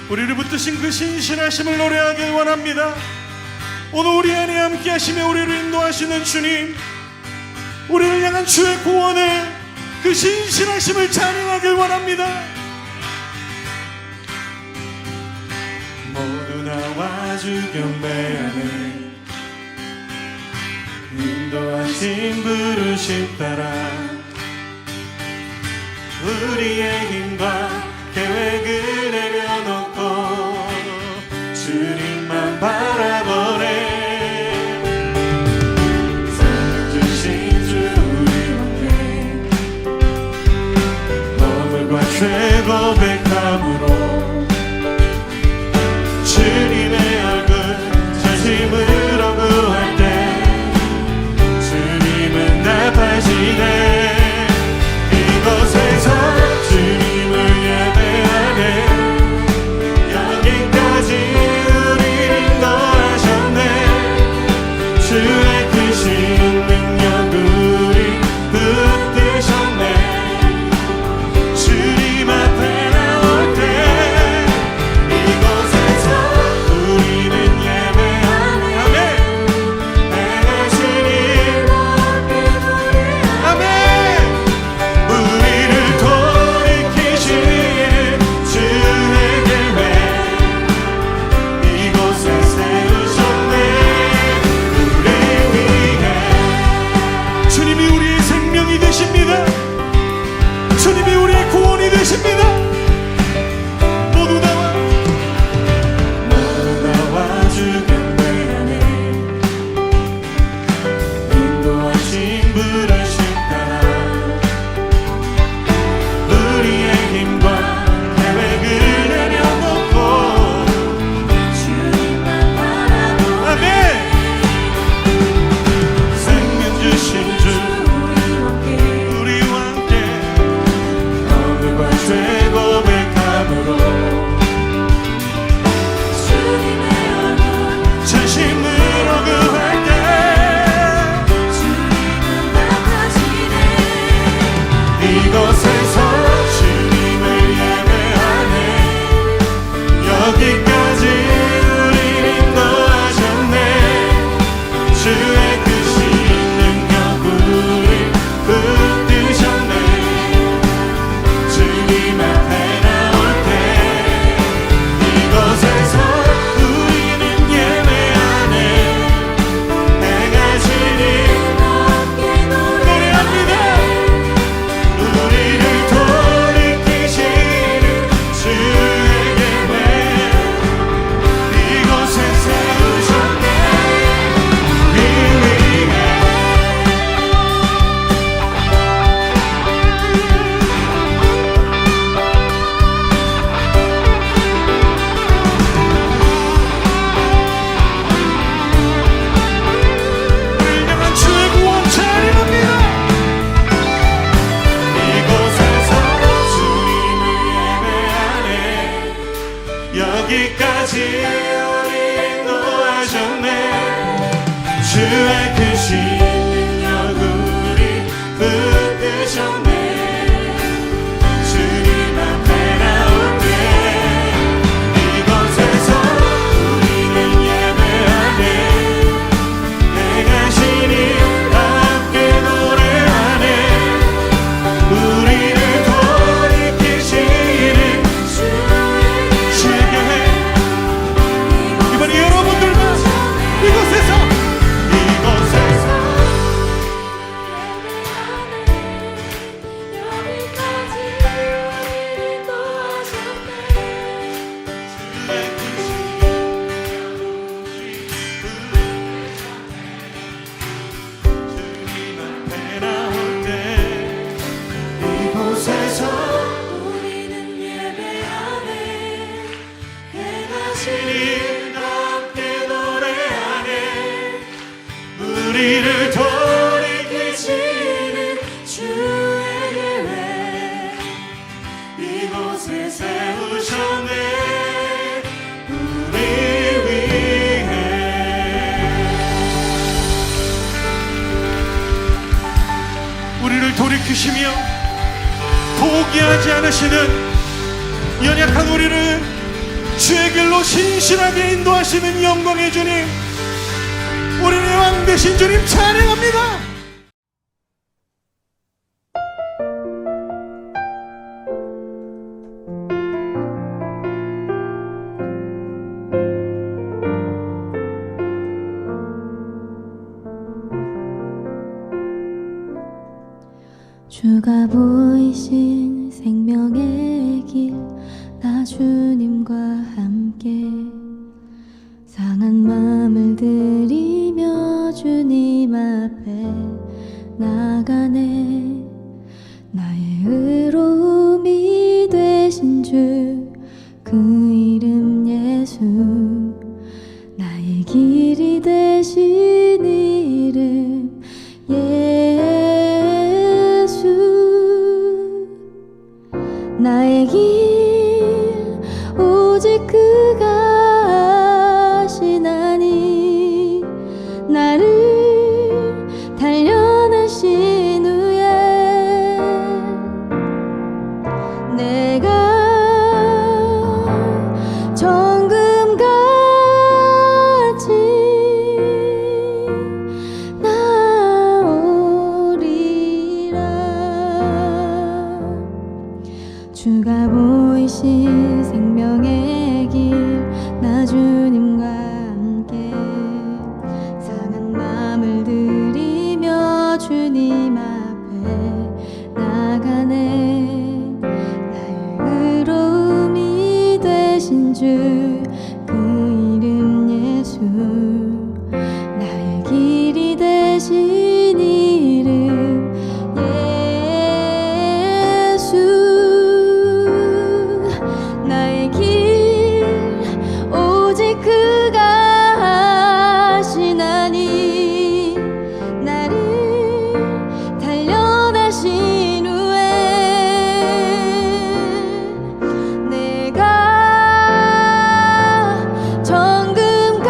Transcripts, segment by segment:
우리를 붙드신 그 신실하심을 노래하길 원합니다. 오늘 우리 안에 함께 하시며 우리를 인도하시는 주님, 우리를 향한 주의 구원을, 그 신실하심을 찬양하길 원합니다. 모두 나와 주 경배 안에 인도하신 부르심 따라 우리의 힘과 계획을 내려놓고 주님만 바라보네. 생명 주신 주 우리와 함께 머물과 죄 고백함으로 주님의 얼굴 진심으로 구할 때 주님은 나타나시네. 이곳에서 주님을 예배하네. 여기까지 우리를 인도하셨네. 주의 크신 능력 우리 붙드셨네. 주님 앞에 나올 때 이곳에서 우리는 예배하네. 아멘. 행하시니 아멘. 우리를 돌이키시는 주의 계획 이곳에 세우셨네. 우리 위해 주님이 우리의 생명이 되십니다. 주님이 우리의 구원이 되십니다. 모두 나와 주 경배 안에 인도하신 부르심 따라 우리의 힘과 계획을 내려놓고 주님만 바라보네. 아멘. 생명 주신 주 우리와 함께 허물과 죄 고백함으로 주님의 얼굴 진심으로 구할 때 주님은 나타나시네. 이곳에서 주님을 예배하네. 여기까지 우리를 인도하셨네. 주의 크신 능력 우리 붙드셨네. 주님 앞에 나올 때 이곳에서 우리는 예배하네. 행하신 일 노래합니다. 우리를 돌이키시는 주의 계획 이곳에 세우셨네. 우리 위해 우리를 향한 주의 구원 찬양합니다. 이곳에서 주님을 예배하네. 여기까지 우리 인도하셨네. 주의 크신 능력 우리 붙드셨네. 주님 앞에 나올 때 이곳에서 우리는 예배하네. 행하신 일 함께 노래하네. 우리를 돌이키시는 주의 계획 이번에 여러분들과 이곳에서 주님 앞에 나올 때 이곳에서 우리는 예배하네. 행하신 일 함께 노래하네. 우리를 돌이키시는 주의 계획 이곳에 세우셨네. 우리 위해 우리를 돌이키시며 포기하지 않으시는 연약한 우리를 주의 길로 신실하게 인도하시는 영광의 주님, 우리의 왕 되신 주님 찬양합니다. 주가 보이신 생명의 길, 나 주님과 함께 상한 마음을 들이며 주님 앞에 나가네. 나의 의로움이 되신 주, 그 이름 예수, 나의 길이 되신 이름 예수. 나의 길 오직 그가 하시나니, 나를 단련하신 후에 내가 정금같이 나오리라. 주가 보이신 생명의 길, 나 주님과 함께 상한 마음을 들이며 주님 앞에 나가네. 나의 의로움이 되신 주, 그 이름 예수, 나의 길이 되신 이름 예수. 나의 길 오직 그가 하시나니, 나를 단련하신 후에 내가 정금같이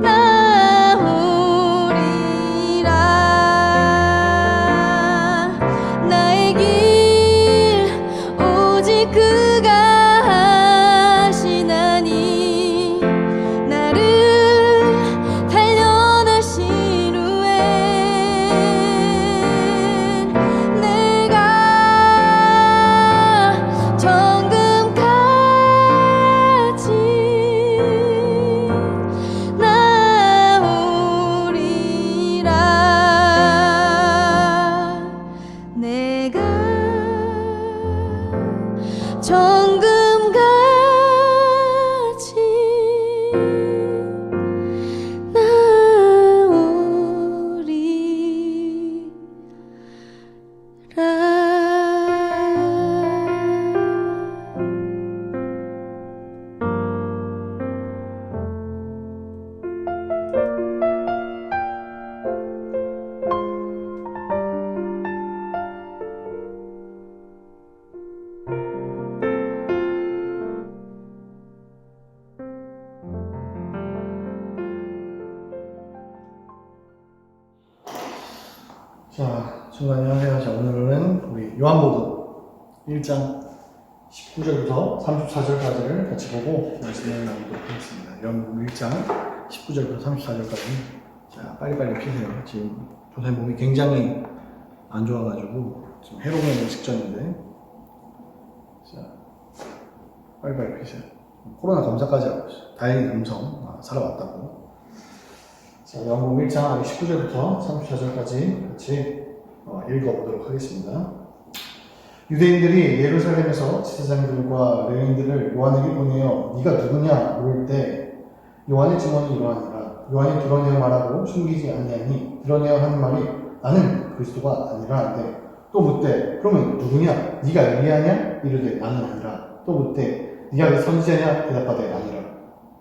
나오리라. 나의 길 오직 그가 하시나니, 나를 단련하신 후에 내가 정금같이 나오리라. 내가 정금같이 자, 친구 안녕하세요. 자, 오늘은 우리 요한복음 1장 19절부터 34절까지를 같이 보고 말씀을 나누도록 하겠습니다. 요한복음 1장 19절부터 34절까지. 자, 빨리빨리 피세요. 지금 조사님 몸이 굉장히 안 좋아가지고 지금 해로운의 직전인데, 자, 빨리빨리 피세요. 코로나 검사까지 하고 있어요. 다행히 음성 살아왔다고. 자, 요한복음 1장 19절부터 34절까지 같이 읽어보도록 하겠습니다. 유대인들이 예루살렘에서 제사장들과 레위인들을 요한에게 보내어 네가 누구냐 물을 때 요한의 증언이 이러하니라. 요한이 드러내어 말하고 숨기지 아니하니 드러내어 하는 말이 나는 그리스도가 아니라 하되, 또 묻되 그러면 누구냐 네가 엘리야냐 이르되 나는 아니라. 또 묻되 네가 그 선지자냐 대답하되 아니라.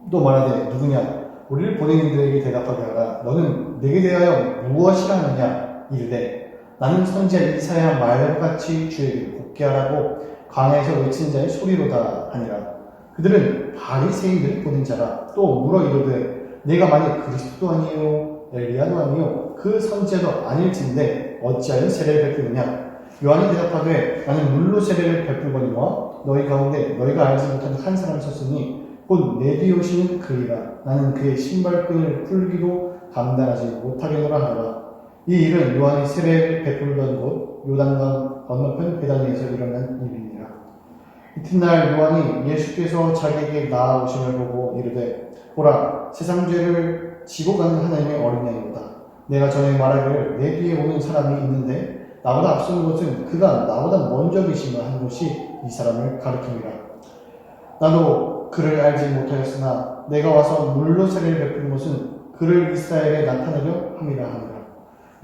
또 말하되 누구냐 우리를 보낸 이들에게 대답하게 하라. 너는 내게 대하여 무엇이라 하느냐 이르되 나는 선지자 이사야 말같이 주에게 복게 하라고 광야에서 외친 자의 소리로다 하니라. 그들은 바리새인들을 보낸 자라. 또 물어 이르되 내가 만일 그리스도도 아니요 엘리야도 아니요 그 선지자도 아닐진데 어찌하여 세례를 베푸느냐. 요한이 대답하되 나는 물로 세례를 베풀거니와 너희 가운데 너희가 알지 못하는 한 사람이 섰으니 곧 내 뒤에 오시는 그이라. 나는 그의 신발끈을 풀기도 감당하지 못하겠노라 하더라. 이 일은 요한이 세례를 베풀던 곳 요단강 건너편 베다니에서 일어난 일이니라. 이튿날 요한이 예수께서 자기에게 나아오심을 보고 이르되 보라 세상 죄를 지고 가는 하나님의 어린 양이로다. 내가 전에 말하기를 내 뒤에 오는 사람이 있는데 나보다 앞서는 것은 그가 나보다 먼저 계심을 한 것이 이 사람을 가리킵니다. 나도 그를 알지 못하였으나 내가 와서 물로 세례를 베푸는 것은 그를 이스라엘에 나타내려 함이라 하니라.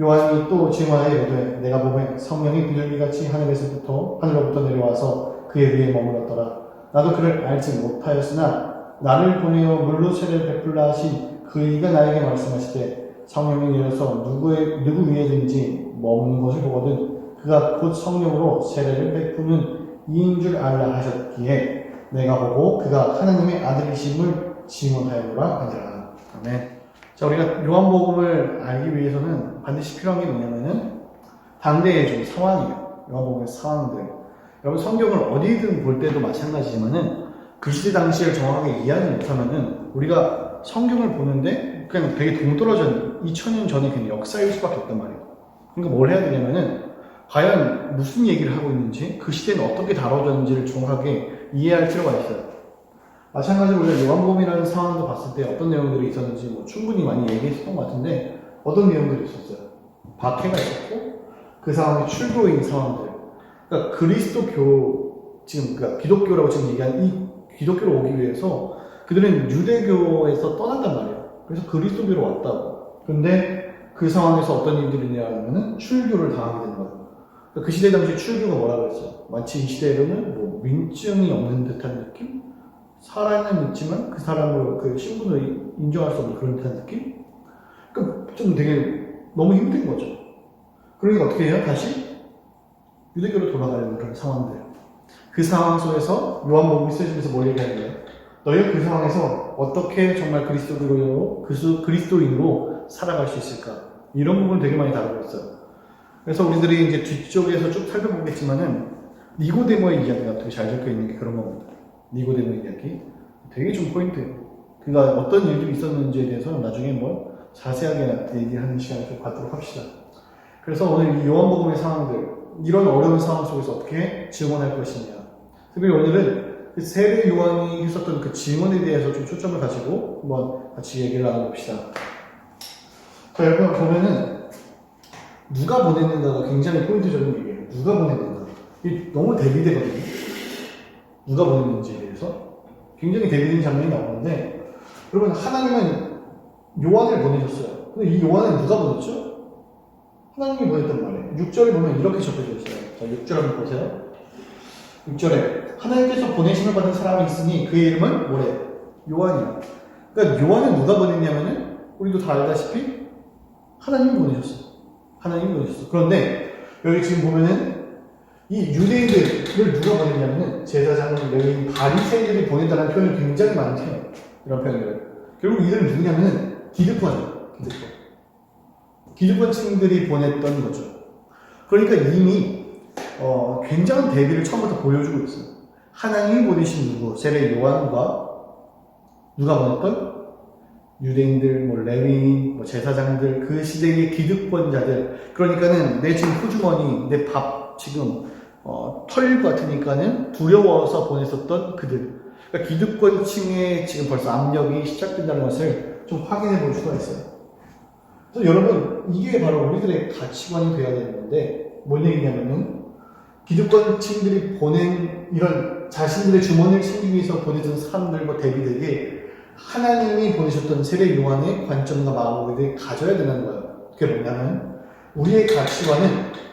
요한이 또 증언하여 이르되 내가 보매 성령이 비둘기같이 하늘로부터 내려와서 그의 위에 머물렀더라. 나도 그를 알지 못하였으나 나를 보내어 물로 세례를 베풀라 하신 그이가 나에게 말씀하시되 성령이 내려서 누구 위에든지 머무는 것을 보거든 그가 곧 성령으로 세례를 베푸는 이인 줄 알라 하셨기에 내가 보고 그가 하나님의 아들이심을 증언하였노라 하니라. 아멘. 자, 우리가 요한복음을 알기 위해서는 반드시 필요한 게 뭐냐면은 당대의 좀 상황이에요. 요한복음의 상황들. 여러분 성경을 어디든 볼 때도 마찬가지지만은 그 시대 당시를 정확하게 이해하지 못하면은 우리가 성경을 보는데 그냥 되게 동떨어진 2000년 전에 그냥 역사일 수밖에 없단 말이에요. 그러니까 뭘 해야 되냐면은 과연 무슨 얘기를 하고 있는지 그 시대는 어떻게 다뤄졌는지를 정확하게 이해할 필요가 있어요. 마찬가지로 우리가 요한복음이라는 상황도 봤을 때 어떤 내용들이 있었는지 뭐 충분히 많이 얘기했었던 것 같은데 어떤 내용들이 있었어요? 박해가 있었고 그 상황의 출교인 상황들. 그러니까 그리스도교 그러니까 기독교라고 지금 얘기한 이 기독교로 오기 위해서 그들은 유대교에서 떠난단 말이에요. 그래서 그리스도교로 왔다고. 근데 그 상황에서 어떤 일들이 있냐면은 출교를 당하게 되는 거예요. 그러니까 그 시대 당시 출교가 뭐라고 했어요? 마치 이 시대에는 뭐 민증이 없는 듯한 느낌? 살아는 있지만 그 사람을 그 신분을 인정할 수 없는 그런 듯한 느낌? 그러니까 좀 되게 너무 힘든 거죠. 그러니까 어떻게 해요? 다시 유대교로 돌아가려는 그런 상황들. 그 상황 속에서 요한복음이 쓰여지면서 뭘 얘기하는 거예요? 너희가 그 상황에서 어떻게 정말 그리스도인으로 살아갈 수 있을까? 이런 부분을 되게 많이 다루고 있어요. 그래서 우리들이 이제 뒤쪽에서 쭉 살펴보겠지만은 니고데모의 이야기가 되게 잘 적혀 있는 게 그런 겁니다. 니고데모 이야기 되게 좀 포인트예요. 그가 어떤 일들이 있었는지에 대해서는 나중에 뭐 자세하게 얘기하는 시간을 좀 갖도록 합시다. 그래서 오늘 이 요한복음의 상황들 이런 어려운 상황 속에서 어떻게 증언할 것이냐. 특별히 오늘은 그 세례 요한이 했었던 그 증언에 대해서 좀 초점을 가지고 한번 같이 얘기를 나눠봅시다. 자, 여러분 보면은 누가 보냈는가가 굉장히 포인트적인 얘기예요. 누가 보냈는가. 이게 너무 대비되거든요. 누가 보냈는지에 대해서 굉장히 대비된 장면이 나오는데 여러분 하나님은 요한을 보내셨어요. 근데 이 요한은 누가 보냈죠? 하나님이 보냈단 말이에요. 6절을 보면 이렇게 적혀져 있어요. 자, 6절 한번 보세요. 6절에 하나님께서 보내심을 받은 사람이 있으니 그의 이름은 뭐래? 요한이야. 그러니까 요한은 누가 보냈냐면은 우리도 다 알다시피 하나님이 보내셨어요. 하나님이 보내셨어요. 그런데 여기 지금 보면은 이 유대인들을 누가 보냈냐면은 제사장, 레위인, 바리새인들이 보낸다는 표현을 굉장히 많이 해요. 이런 표현들. 결국 이들은 누구냐면은 기득권이에요. 기득권층들이 보냈던 거죠. 그러니까 이미 굉장한 대비를 처음부터 보여주고 있어요. 하나님이 보내신 누구? 세례 요한과 누가 보냈던? 유대인들, 뭐 레위인, 뭐 제사장들, 그 시대의 기득권자들. 그러니까는 내 지금 호주머니, 내 밥 지금 털 같으니까는 두려워서 보냈었던 그들. 그러니까 기득권층의 지금 벌써 압력이 시작된다는 것을 좀 확인해 볼 수가 있어요. 그래서 여러분 이게 바로 우리들의 가치관이 돼야 되는 건데 뭔 얘기냐면은 기득권층들이 보낸 이런 자신들의 주머니를 챙기기 위해서 보내던 사람들과 대비되게 하나님이 보내셨던 세례 요한의 관점과 마음을 우리들이 가져야 되는 거예요. 그게 뭐냐면 우리의 가치관은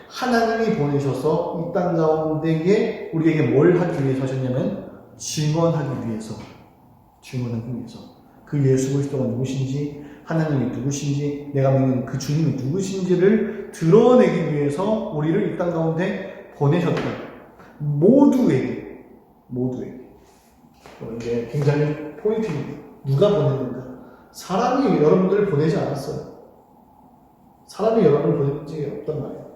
하나님이 보내셔서 이 땅 가운데에 우리에게 뭘 하기 위해서 하셨냐면 증언하기 위해서 그 예수 그리스도가 누구신지 하나님이 누구신지 내가 믿는 그 주님이 누구신지를 드러내기 위해서 우리를 이 땅 가운데 보내셨던 모두에게 이게 굉장히 포인트입니다. 누가 보냈는가? 사람이 여러분들을 보내지 않았어요. 사람이 여러분을 보낸 적이 없단 말이에요.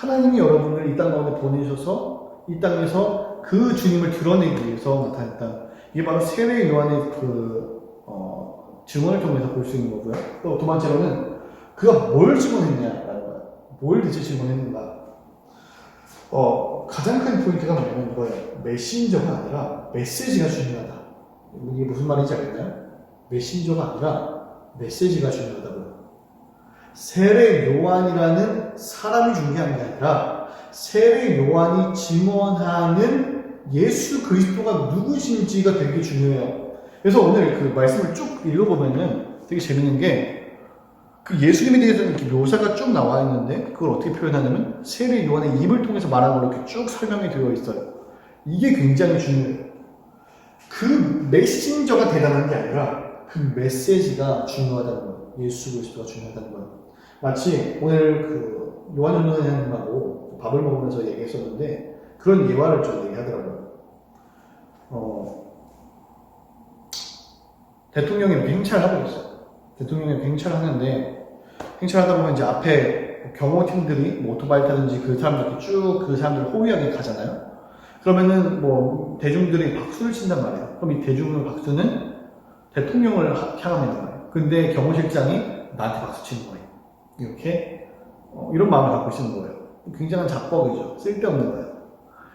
하나님이 여러분을 이 땅 가운데 보내셔서 이 땅에서 그 주님을 드러내기 위해서 나타냈다. 이게 바로 세례 요한의 증언을 통해서 볼 수 있는 거고요. 또 두 번째로는 그가 뭘 증언했냐라는 거예요. 뭘 대체 증언했는가. 가장 큰 포인트가 뭐냐면 이거예요. 메신저가 아니라 메시지가 중요하다. 이게 무슨 말인지 알겠나요? 메신저가 아니라 메시지가 중요하다고요. 세례 요한이라는 사람이 중요한 게 아니라 세례 요한이 증언하는 예수 그리스도가 누구신지가 되게 중요해요. 그래서 오늘 그 말씀을 쭉 읽어보면은 되게 재밌는 게 그 예수님에 대해서는 이렇게 묘사가 쭉 나와 있는데 그걸 어떻게 표현하냐면 세례 요한의 입을 통해서 말한 걸로 이렇게 쭉 설명이 되어 있어요. 이게 굉장히 중요해요. 그 메신저가 대단한 게 아니라 그 메시지가 중요하다는 거예요. 예수 그리스도가 중요하다는 거예요. 마치 오늘 그 요한전도사님하고 밥을 먹으면서 얘기했었는데 그런 예화를 좀 얘기하더라고요. 대통령이 이렇게 행차를 하고 있어요. 대통령이 행차를 하는데 행차를 하다 보면 이제 앞에 경호팀들이 뭐 오토바이 타든지 그 사람들 쭉 그 사람들을 호위하게 가잖아요. 그러면은 뭐 대중들이 박수를 친단 말이에요. 그럼 이 대중의 박수는 대통령을 향하는 거예요. 근데 경호실장이 나한테 박수 치는 거예요. 이렇게 이런 마음을 갖고 있는 거예요. 굉장한 작법이죠. 쓸데없는 거예요.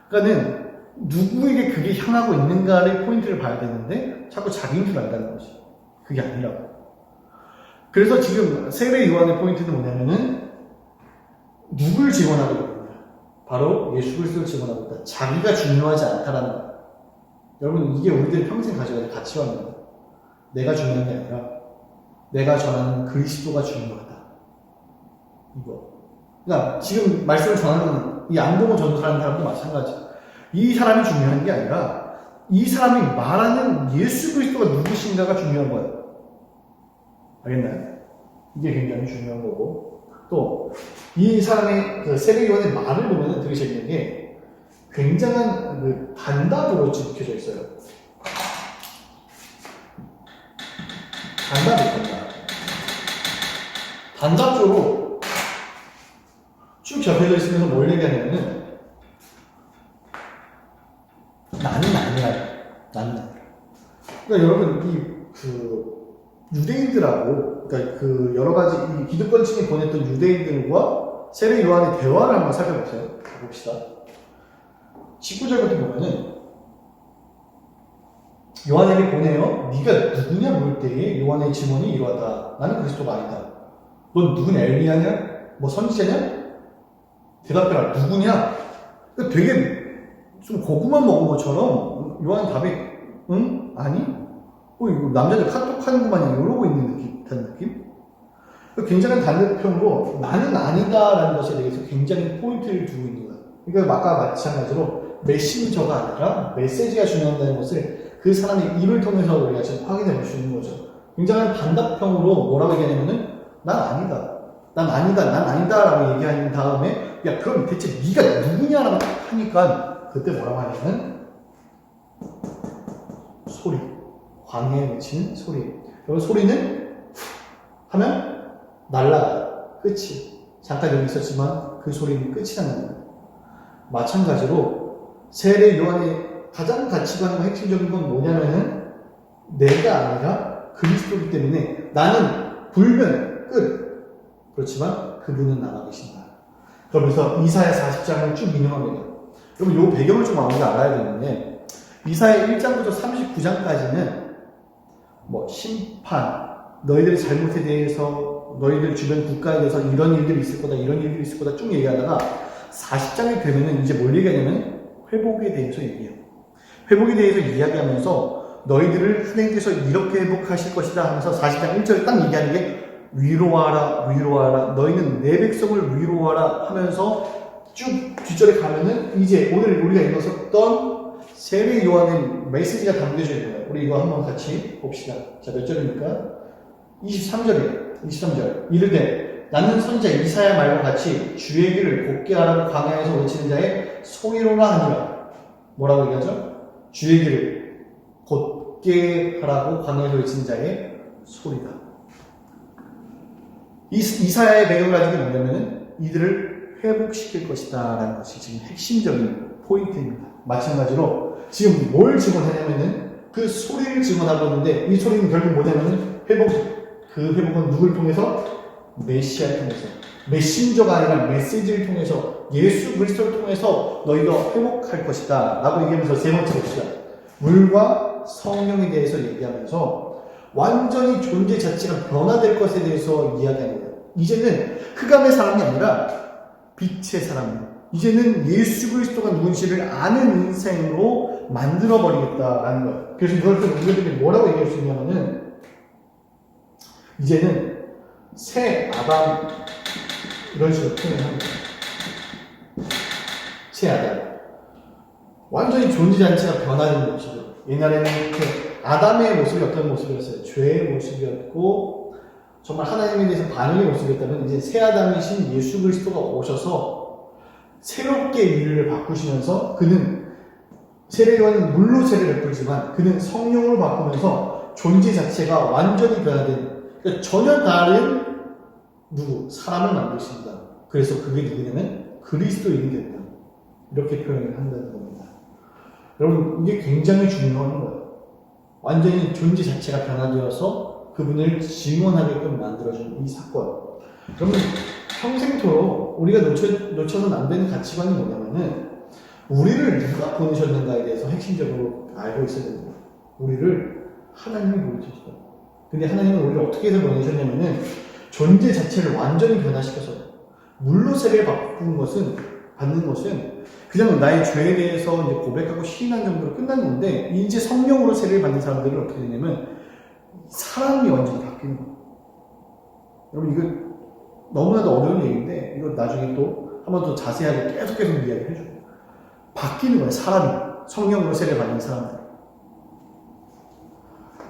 그러니까는 누구에게 그게 향하고 있는가를 포인트를 봐야 되는데 자꾸 자기인 줄 안다는 거지. 그게 아니라고. 그래서 지금 세례 요한의 포인트는 뭐냐면은 누굴 증언하고 있느냐. 바로 예수 그리스도를 증언하고 있다. 자기가 중요하지 않다라는 거예요. 여러분 이게 우리들이 평생 가져야 될 가치관입니다. 내가 중요한 게 아니라 내가 전하는 그리스도가 중요하다. 이거. 그러니까 지금 말씀을 전하는 이 안동호 전도사라는 사람도 마찬가지. 이 사람이 중요한 게 아니라 이 사람이 말하는 예수 그리스도가 누구신가가 중요한 거예요. 알겠나요? 이게 굉장히 중요한 거고 또 이 사람의 그 세례 요한의 말을 보면 되게 재밌는 게 굉장한 그 단답으로 찍혀져 있어요. 단답적으로 쭉 접혀져 있으면서 뭘 얘기하냐면은 나는 아니야. 나는. 그러니까 여러분 유대인들하고 그러니까 그 여러 가지 이 기득권층이 보냈던 유대인들과 세례 요한의 대화를 한번 살펴보세요. 봅시다. 19절부터 보면은 요한에게 보내어 네가 누구냐 물을 때에 요한의 증언이 이러하다. 나는 그리스도가 아니다. 넌 누군 엘리야냐? 뭐 선지자냐? 대답해라. 누구냐? 그러니까 되게 좀 고구마 먹은 것처럼 요한 답이 응? 아니? 이거 남자들 카톡하는구만 이러고 있는 듯한 느낌? 굉장한 단답형으로 나는 아니다라는 것에 대해서 굉장히 포인트를 두고 있는 거예요. 그러니까 아까 마찬가지로 메신저가 아니라 메시지가 중요하다는 것을 그 사람의 입을 통해서 우리가 지금 확인해 볼 수 있는 거죠. 굉장한 단답형으로 뭐라고 얘기하냐면은 난 아니다. 난 아니다 라고 얘기한 다음에 야 그럼 대체 네가 누구냐라고 하니까 그때 뭐라고 하냐면 소리. 광야에 맺히는 소리. 그리고 소리는 하면 날아가요. 끝이. 잠깐 여기 있었지만 그 소리는 끝이 나는 거예요. 마찬가지로 세례 요한의 가장 가치관과 핵심적인 건 뭐냐면은 내가 아니라 그리스도이기 때문에 나는 불면 끝. 그렇지만 그분은 남아 계신다. 그러면서 이사야 40장을 쭉 인용합니다. 여러분 이 배경을 좀 우리가 알아야 되는데 이사야 1장부터 39장까지는 뭐 심판, 너희들의 잘못에 대해서 너희들 주변 국가에 대해서 이런 일들이 있을 거다 이런 일들이 있을 거다 쭉 얘기하다가 40장이 되면은 이제 뭘 얘기하냐면 회복에 대해서 얘기해요. 회복에 대해서 이야기하면서 너희들을 하나님께서 이렇게 회복하실 것이다 하면서 40장 1절에 딱 얘기하는 게 위로하라 너희는 내 백성을 위로하라 하면서 쭉 뒷절에 가면은 이제 오늘 우리가 읽었었던 세례 요한의 메시지가 담겨져 있는 거예요. 우리 이거 한번 같이 봅시다. 자, 몇 절입니까? 23절이에요. 23절. 이르되 나는 선지자 이사야 말과 같이 주의 길을 곧게 하라고 광야에서 외치는 자의 소리로라 하니라. 뭐라고 얘기하죠? 주의 길을 곧게 하라고 광야에서 외치는 자의 소리다. 이사야의 배경을 가지고 뭐냐면은 이들을 회복시킬 것이다 라는 것이 지금 핵심적인 포인트입니다. 마찬가지로 지금 뭘 증언하냐면은 그 소리를 증언하고 있는데 이 소리는 결국 뭐냐면은 그 회복은 누굴 통해서? 메시아를 통해서, 메신저가 아니라 메시지를 통해서, 예수 그리스도를 통해서 너희가 회복할 것이다 라고 얘기하면서 세 번째 봅시다. 물과 성령에 대해서 얘기하면서 완전히 존재 자체가 변화될 것에 대해서 이야기합니다. 이제는 흑암의 사람이 아니라 빛의 사람, 이제는 예수 그리스도가 누군지를 아는 인생으로 만들어버리겠다라는 거예요. 그래서 이걸 또 우리들이 뭐라고 얘기할 수 있냐면은 이제는 새 아담, 이런 식으로 표현합니다. 새 아담, 완전히 존재 자체가 변하는 모습으로. 옛날에는 그 아담의 모습이 어떤 모습이었어요? 죄의 모습이었고 정말 하나님에 대해서 반응의 모습이었다면 이제 새 아담이신 예수 그리스도가 오셔서 새롭게 인류를 바꾸시면서 그는 세례요한은 물로 세례를 베풀지만 그는 성령으로 바꾸면서 존재 자체가 완전히 변화된, 그러니까 전혀 다른 사람을 만드신다. 그래서 그게 누구냐면 그리스도인이 된다. 이렇게 표현을 한다는 겁니다. 여러분, 이게 굉장히 중요한 거예요. 완전히 존재 자체가 변화되어서 그분을 증언하게끔 만들어준 이 사건. 그러면 평생토록 우리가 놓쳐서는 안 되는 가치관이 뭐냐면은 우리를 누가 보내셨는가에 대해서 핵심적으로 알고 있어야 됩니다. 우리를 하나님이 보내셨어요. 근데 하나님은 우리를 어떻게 해서 보내셨냐면은 존재 자체를 완전히 변화시켜서 물로 세례를 받는 것은 그냥 나의 죄에 대해서 이제 고백하고 시인한 정도로 끝난 건데 이제 성령으로 세례를 받는 사람들은 어떻게 되냐면 사람이 완전히 바뀌는 거예요. 여러분 이거 너무나도 어려운 얘기인데 이거 나중에 또 한 번 더 자세하게 계속 이야기를 해줘요. 바뀌는 거예요. 사람이 성령으로 세례를 받는 사람들.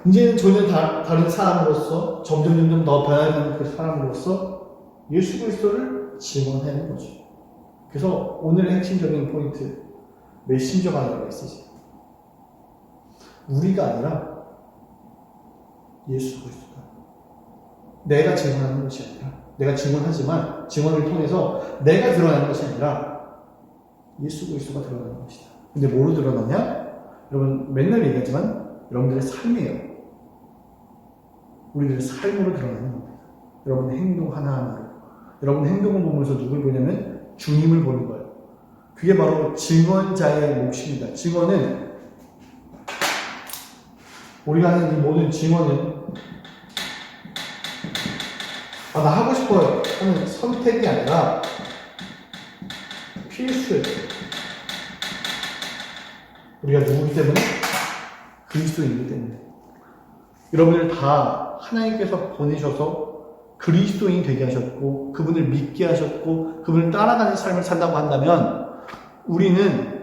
이제는 전혀 다른 사람으로서 점점 더 변화가는 그 사람으로서 예수 그리스도를 증언하는 거죠. 그래서 오늘의 핵심적인 포인트, 메신저가 아니라 메시지. 우리가 아니라 예수 그리스도가. 내가 증언하는 것이 아니라, 내가 증언하지만 증언을 통해서 내가 드러나는 것이 아니라 예수 그리스도가 드러나는 것이다. 근데 뭐로 드러나냐? 여러분 맨날 얘기하지만 여러분들의 삶이에요. 우리들의 삶으로 드러나는 겁니다. 여러분의 행동 하나하나로. 여러분의 행동을 보면서 누굴 보냐면 주님을 보는 거예요. 그게 바로 증언자의 몫입니다. 증언은 우리가 하는 이 모든 증언은 나 하고 싶어요 하는 선택이 아니라 필수예요. 우리가 누구기 때문에? 그리스도인이기 때문에. 여러분들 다 하나님께서 보내셔서 그리스도인 되게 하셨고 그분을 믿게 하셨고 그분을 따라가는 삶을 산다고 한다면 우리가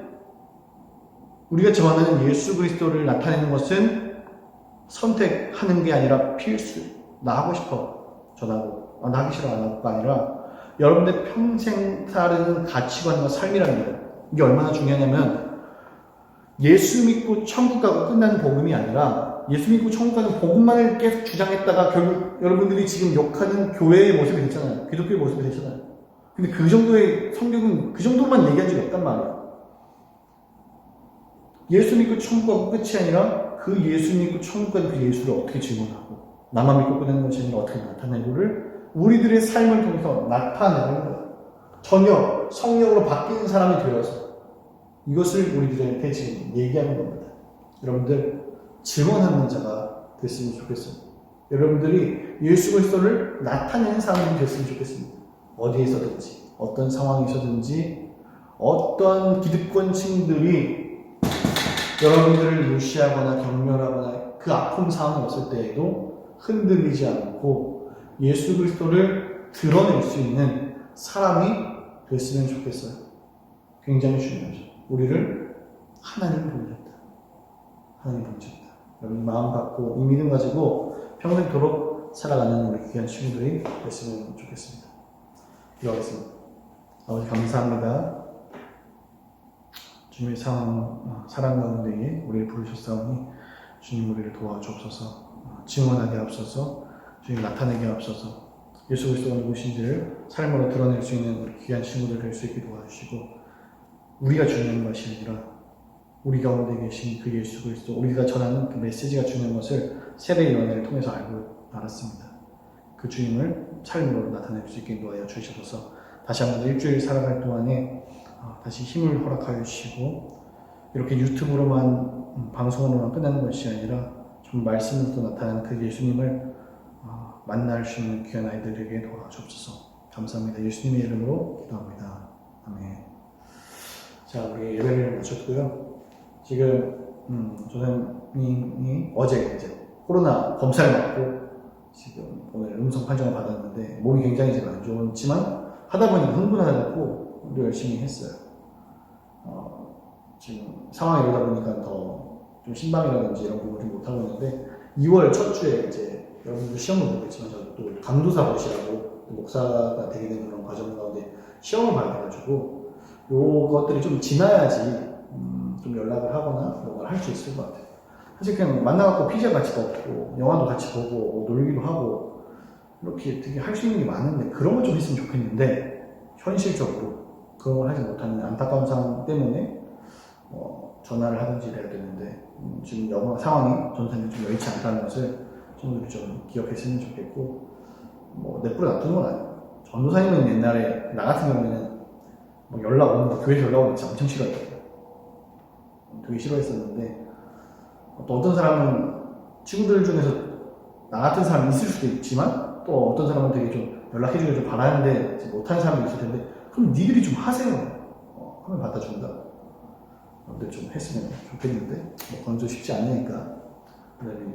전하는 예수 그리스도를 나타내는 것은 선택하는 게 아니라 필수. 나 하고 싶어. 전하고. 나 하기 싫어. 안 하고가 아니라 여러분들 평생 따르는 가치관과 삶이라는 거예요. 이게 얼마나 중요하냐면 예수 믿고 천국 가고 끝나는 복음이 아니라 예수 믿고 천국 가는 복음만을 계속 주장했다가 결국 여러분들이 지금 욕하는 교회의 모습이 됐잖아요. 기독교의 모습이 됐잖아요. 근데 그 정도의 성경은 그 정도만 얘기한 적이 없단 말이에요. 예수 믿고 천국 가고 끝이 아니라 그 예수 믿고 천국 가는 그 예수를 어떻게 증언하고 나만 믿고 끝내는 것이 아니라 어떻게 나타내고를 우리들의 삶을 통해서 나타내는 거예요. 전혀 성령으로 바뀌는 사람이 되어서 이것을 우리들한테 지금 얘기하는 겁니다. 여러분들 증언하는 자가 됐으면 좋겠습니다. 여러분들이 예수 그리스도를 나타내는 사람이 됐으면 좋겠습니다. 어디에서든지 어떤 상황에서든지 어떤 기득권층들이 여러분들을 무시하거나 경멸하거나 그 아픔 상황이 왔을 때에도 흔들리지 않고 예수 그리스도를 드러낼 수 있는 사람이 됐으면 좋겠어요. 굉장히 중요하죠. 우리를 하나님 보내셨다. 하나님 보내셨다. 여러분 마음 갖고 이 믿음 가지고 평생토록 살아가는 우리 귀한 친구들이 됐으면 좋겠습니다. 기도하겠습니다. 아버지 감사합니다. 주님의 사랑 가운데에 우리를 부르셨사오니 주님 우리를 도와주옵소서. 증언하게 하옵소서. 주님 나타내게 하옵소서. 예수 그리스도가 누구신지를 삶으로 드러낼 수 있는 우리 귀한 친구들 될 수 있게 도와주시고, 우리가 중요한 것이 아니라 우리 가운데 계신 그 예수 그리스도, 우리가 전하는 그 메시지가 중요한 것을 세례 요한을 통해서 알고 알았습니다. 그 주님을 삶으로 나타낼 수 있게 도와여 주셔서 다시 한번 일주일 살아갈 동안에 다시 힘을 허락하여 주시고, 이렇게 유튜브로만 방송으로만 끝나는 것이 아니라 좀 말씀으로 나타나는 그 예수님을 만날 수 있는 귀한 아이들에게 도와주옵소서. 감사합니다. 예수님의 이름으로 기도합니다. 아멘. 자, 우리 예배를 마쳤고요. 지금 조사님이 어제 이제 코로나 검사를 받고 지금 오늘 음성 판정을 받았는데 몸이 굉장히 지금 안 좋지만 하다 보니까 흥분하고 또 열심히 했어요. 지금 상황이 이러다 보니까 더 좀 신방이라든지 이런 부분을 좀 못하고 있는데, 2월 첫 주에 이제 여러분도 시험을 보겠지만 저도 또 강도사 보시라고 목사가 되게 되는 그런 과정 가운데 시험을 봐야 돼가지고 요것들이 좀 지나야지 좀 연락을 하거나 뭔가를 할 수 있을 것 같아요. 사실 그냥 만나갖고 피자 같이 먹고 영화도 같이 보고 놀기도 하고 이렇게 되게 할 수 있는 게 많은데, 그런 걸 좀 했으면 좋겠는데 현실적으로 그런 걸 하지 못하는 안타까운 상황 때문에 전화를 하든지 이래야 되는데, 지금 영화 상황이 전사님 좀 여의치 않다는 것을 친구들이 좀 기억했으면 좋겠고, 내뿌려 놔둔 건 아니에요. 전도사님은 옛날에 나 같은 경우에는 연락 오는 거, 교회에서 연락 오는 거 진짜 엄청 싫어했거든요. 되게 싫어했었는데, 또 어떤 사람은 친구들 중에서 나 같은 사람이 있을 수도 있지만, 또 어떤 사람은 되게 좀 연락해주길 좀 바라는데 못하는 사람도 있을 텐데, 그럼 니들이 좀 하세요. 하면 받아준다. 근데 좀 했으면 좋겠는데 건조 쉽지 않으니까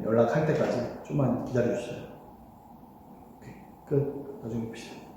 연락할 때까지 좀만 기다려주세요. 오케이, 끝. 나중에 봅시다.